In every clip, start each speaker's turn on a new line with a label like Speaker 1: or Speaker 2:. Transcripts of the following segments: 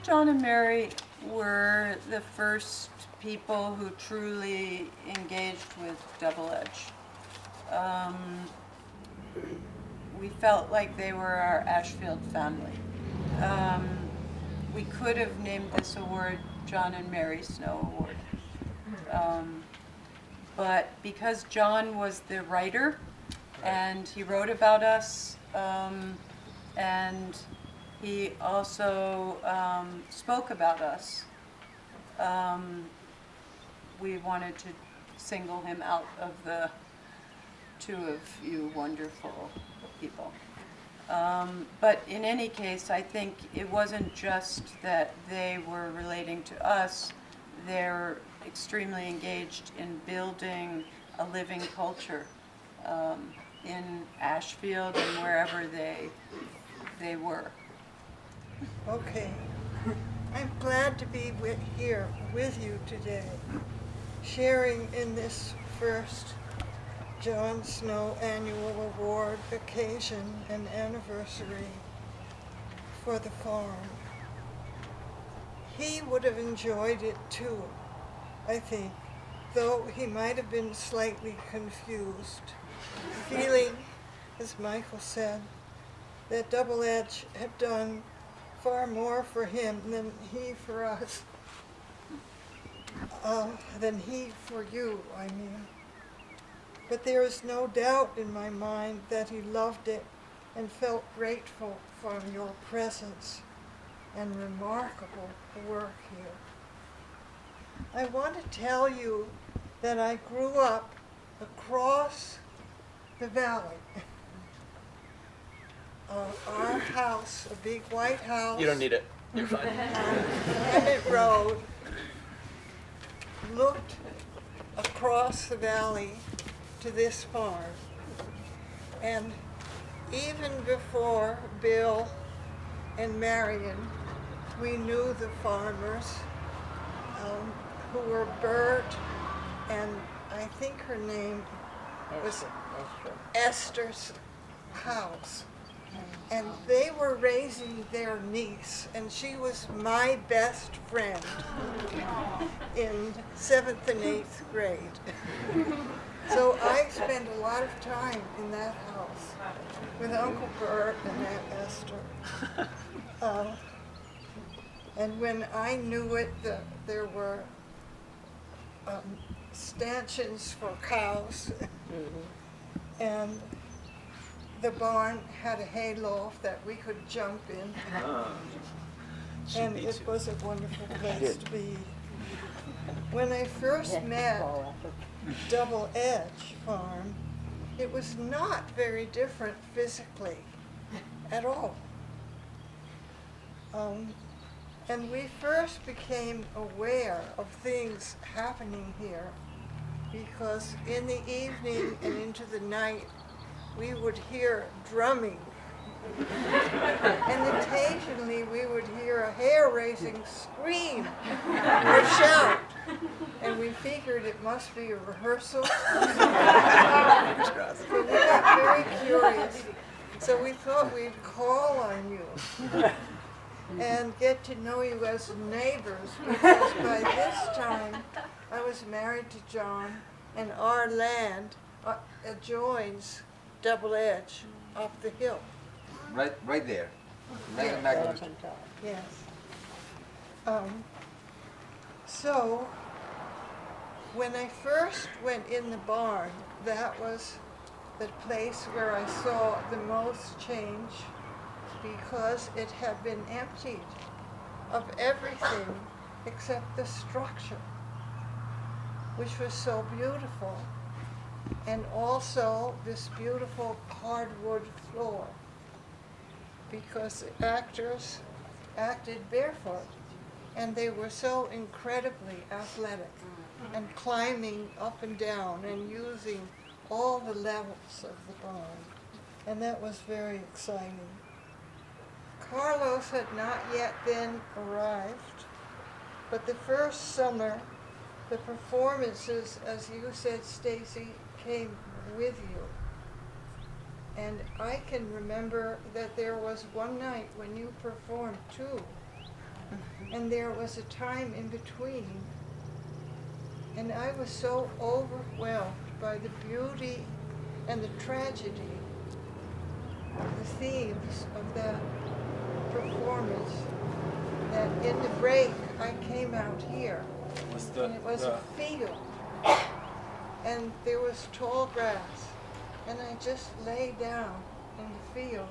Speaker 1: John and Mary were the first people who truly engaged with Double Edge. We felt like they were our Ashfield family. We could have named this award John and Mary Snow Award. But because John was the writer and he wrote about us, and he also spoke about us, we wanted to single him out of the two of you wonderful people. But in any case, I think it wasn't just that they were relating to us. They're extremely engaged in building a living culture in Ashfield and wherever they were.
Speaker 2: Okay. I'm glad to be here with you today, sharing in this first John Snow Annual Award occasion and anniversary for the farm. He would have enjoyed it too, I think, though he might have been slightly confused, feeling, as Michael said, that Double Edge had done far more for him than he for us, than he for you, I mean. But there is no doubt in my mind that he loved it and felt grateful for your presence and remarkable work here. I want to tell you that I grew up across the valley. Our house, a big white house.
Speaker 3: You don't need it. You're fine.
Speaker 2: Emmett Road, looked across the valley to this farm. And even before Bill and Marion, we knew the farmers who were Bert, and I think her name was Esther's house. And they were raising their niece, and she was my best friend in 7th and 8th grade. So I spent a lot of time in that house with Uncle Bert and Aunt Esther. And when I knew it, there were stanchions for cows, and the barn had a hayloft that we could jump in, and it was a wonderful place to be. When I first met Double Edge Farm, it was not very different physically at all. And we first became aware of things happening here because in the evening and into the night, we would hear drumming. And occasionally we would hear a hair-raising scream or shout. And we figured it must be a rehearsal. So we got very curious. So we thought we'd call on you and get to know you as neighbors, because by this time I was married to John, and our land adjoins Double Edge up the hill.
Speaker 4: Right there.
Speaker 2: Yes. Yes. So when I first went in the barn, that was the place where I saw the most change, because it had been emptied of everything except the structure, which was so beautiful, and also this beautiful hardwood floor, because the actors acted barefoot, and they were so incredibly athletic and climbing up and down and using all the levels of the barn, and that was very exciting. Carlos had not yet then arrived, but the first summer, the performances, as you said, Stacy, came with you. And I can remember that there was one night when you performed too, And there was a time in between, and I was so overwhelmed by the beauty and the tragedy, the themes of that performance, that in the break I came out here, and it was a field, and there was tall grass, and I just lay down in the field,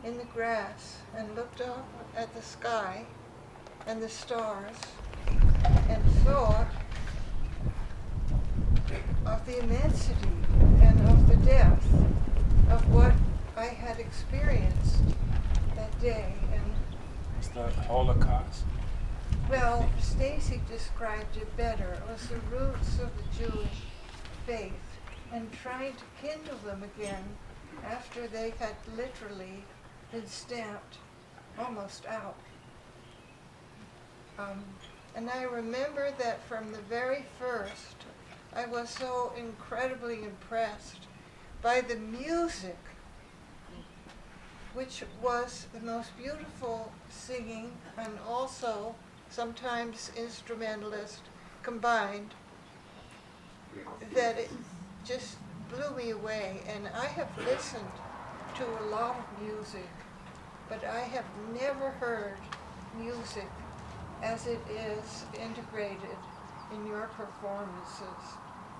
Speaker 2: in the grass, and looked up at the sky and the stars, and thought of the immensity and of the depth of what I had experienced that day. And
Speaker 3: It's the Holocaust.
Speaker 2: well, Stacy described it better. It was the roots of the Jewish faith and trying to kindle them again after they had literally been stamped almost out. And I remember that from the very first, I was so incredibly impressed by the music, which was the most beautiful singing and also sometimes instrumentalist combined, that it just blew me away. And I have listened to a lot of music, but I have never heard music as it is integrated in your performances.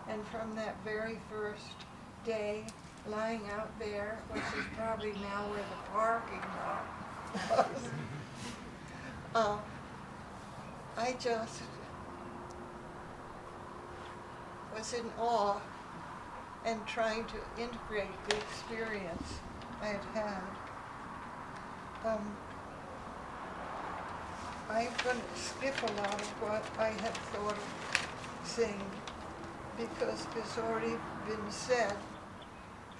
Speaker 2: And from that very first day, lying out there, which is probably now where the parking lot was, I just was in awe and trying to integrate the experience I had had. I'm going to skip a lot of what I had thought of saying because it's already been said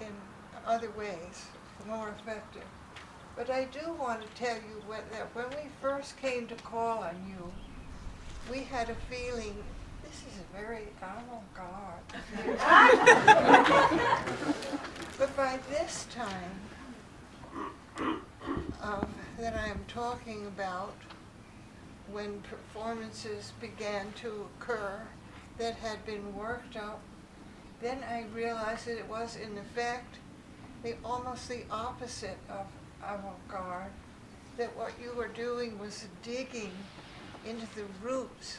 Speaker 2: in other ways, more effective. But I do want to tell you that when we first came to call on you, we had a feeling, this is a very avant-garde. But by this time that I am talking about, when performances began to occur that had been worked up, then I realized that it was in effect almost the opposite of avant-garde, that what you were doing was digging into the roots,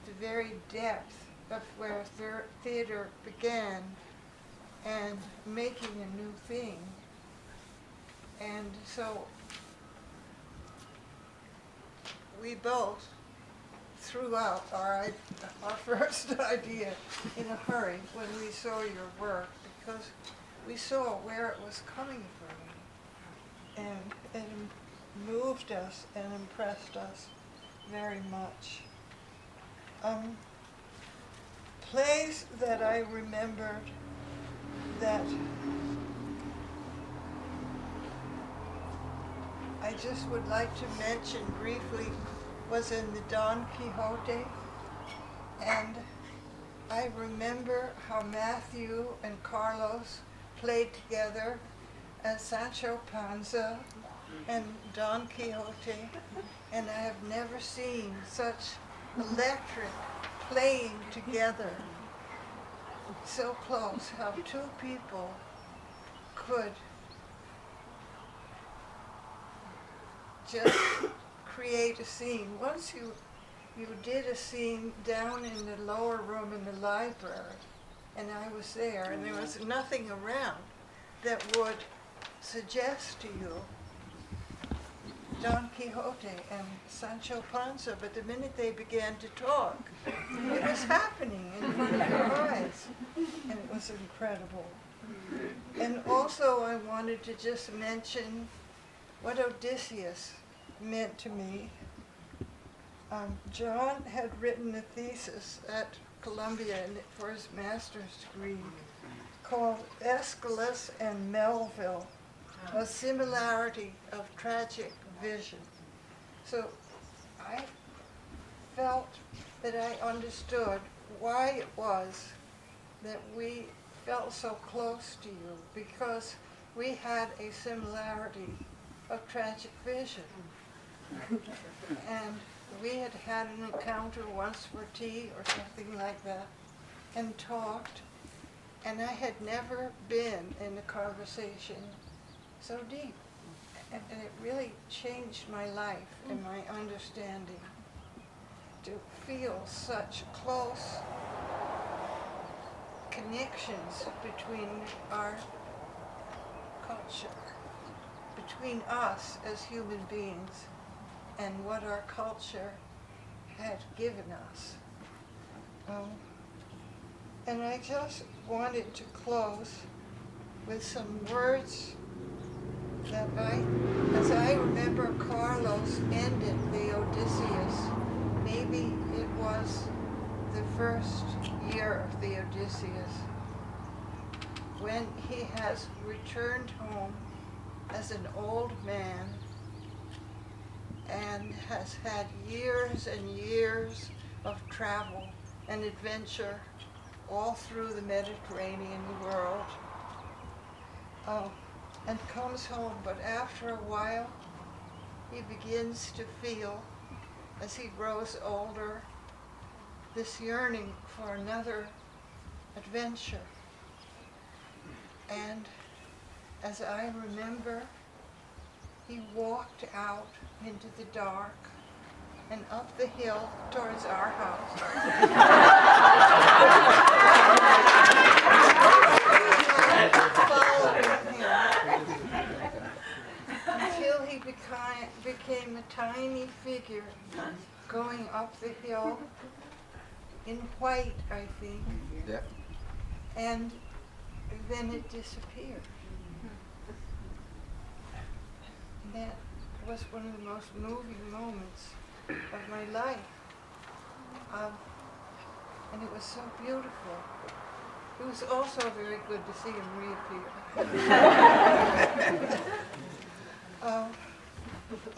Speaker 2: the very depth of where theater began and making a new thing. And so we both threw out our first idea in a hurry when we saw your work, because we saw where it was coming from, and it moved us and impressed us very much. Plays that I remembered that I just would like to mention briefly was in the Don Quixote, and I remember how Matthew and Carlos played together as Sancho Panza and Don Quixote, and I have never seen such electric playing together, so close, how two people could just create a scene. Once you did a scene down in the lower room in the library, and I was there, and there was nothing around that would suggest to you Don Quixote and Sancho Panza, but the minute they began to talk, it was happening in front of your eyes, and it was incredible. And also I wanted to just mention what Odysseus meant to me. John had written a thesis at Columbia for his master's degree called Aeschylus and Melville, a similarity of tragic vision. So I felt that I understood why it was that we felt so close to you, because we had a similarity of tragic vision. and we had had an encounter once for tea or something like that, and talked, and I had never been in a conversation so deep. And it really changed my life and my understanding to feel such close connections between our culture, between us as human beings and what our culture had given us. And I just wanted to close with some words that as I remember Carlos ended the Odysseus, maybe it was the first year of the Odysseus, when he has returned home as an old man and has had years and years of travel and adventure all through the Mediterranean world, and comes home, but after a while he begins to feel, as he grows older, this yearning for another adventure. And as I remember, he walked out into the dark and up the hill towards our house. Following him until he became a tiny figure going up the hill in white, I think,
Speaker 4: Yeah.
Speaker 2: and then it disappeared. That was one of the most moving moments of my life. And it was so beautiful. It was also very good to see him reappear.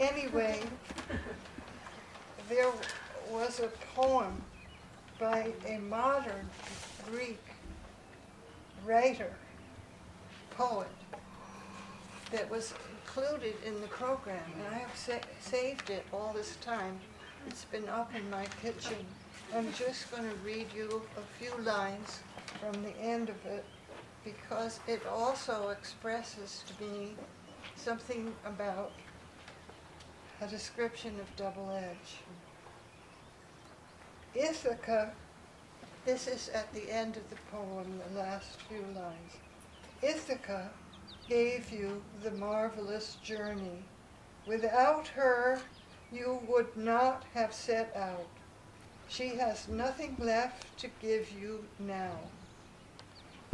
Speaker 2: Anyway, there was a poem by a modern Greek writer, poet, that was included in the program, and I have saved it all this time. It's been up in my kitchen. I'm just going to read you a few lines from the end of it, because it also expresses to me something about a description of double edge. Ithaca, this is at the end of the poem, the last few lines. Ithaca gave you the marvelous journey. Without her, you would not have set out. She has nothing left to give you now.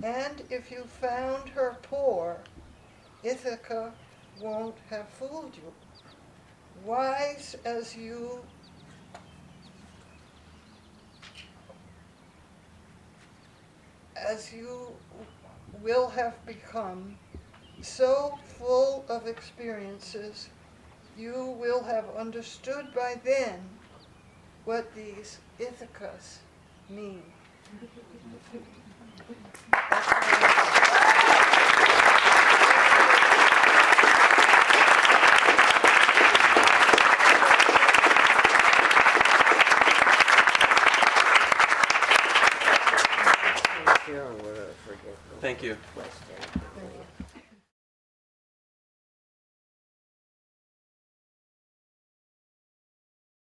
Speaker 2: And if you found her poor, Ithaca won't have fooled you. Wise as you will have become, so full of experiences, you will have understood by then what these Ithacas mean.
Speaker 5: Thank you.